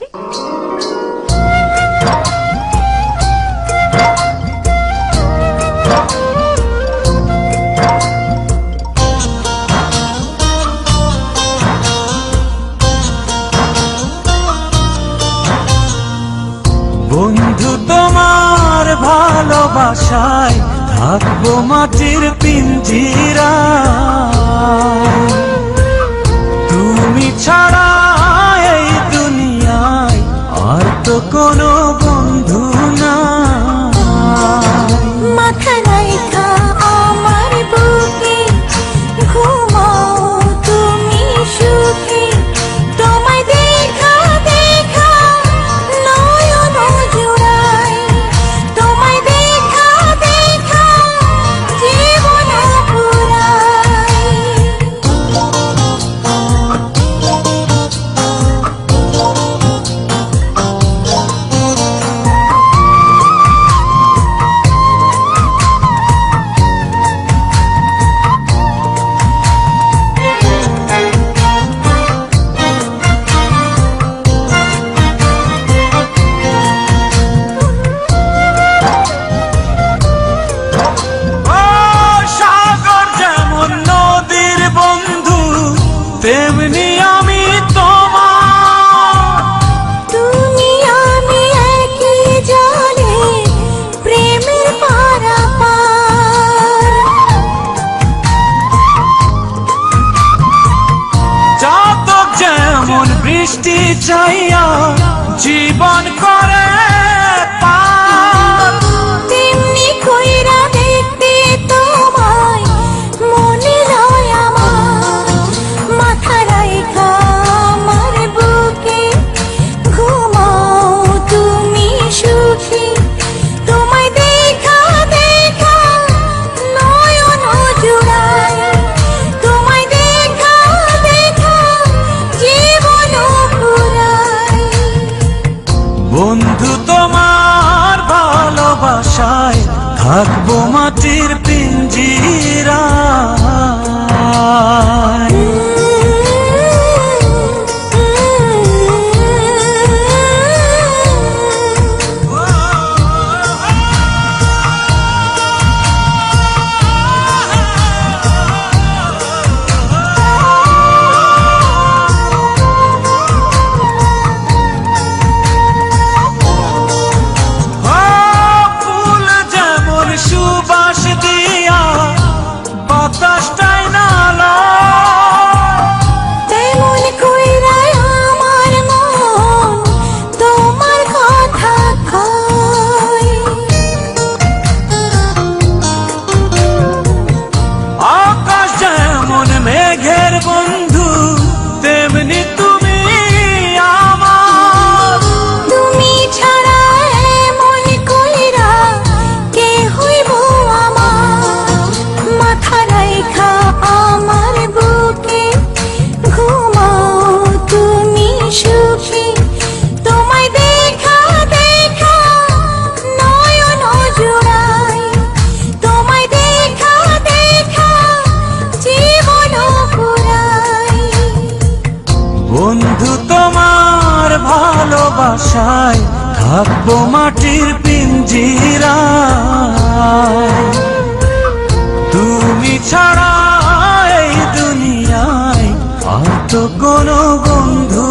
আসছি। বন্ধু তোমার ভালোবাসায় থাকবো মাটির পিঞ্জিরা, তুমি ছাড়া এই দুনিয়ায় আর তো কোনো বন্ধু না। মাথা রাইখা আমার বুকে ঘুমাও তুমি সুখে, তোমায় দেখা দেখা নয়ন জুড়াই, তোমায় দেখা দেখা জীবন পুরাই। তেমনি আমি তোমার, তুমি আমি একই জলে প্রেমের পারাপার। চাতক যেমন বৃষ্টি চাইয়া জীবন করে পার, তেমনি কইরা দেখতে তোমায় মনে লয় আমার। মাথা রাইখা আমার বুকে ঘুমাও তুমি সুখী, তোমায় দেখা দেখা নয়ন জুড়াই, তোমায় দেখা দেখা জীবন পুরাই। বন্ধু তোমার ভালোবাসায় থাকবো মাটির পিঞ্জিরা। ফুল যেমন সুবাস দিয়া বাতাসটাই নালা, তেমন কইরা আমার মন তোমার কথা কয়। আকাশ যেমন মেঘের বন্ধু তেমনি তুমি আমার, তুমি ছাড়া এমন কইরা কে হইব আমার। মাথা রাইখা আমার বুকে ঘুমাও তুমি সুখী, তোমায় দেখা দেখা নয়ন জুড়াই, তোমায় দেখা দেখা জীবন পুরাই। বন্ধু তোমার ভালোবাসায় থাকবো মাটির পিঞ্জিরা, তুমি ছাড়া এই দুনিয়ায় আর তো কোনো বন্ধু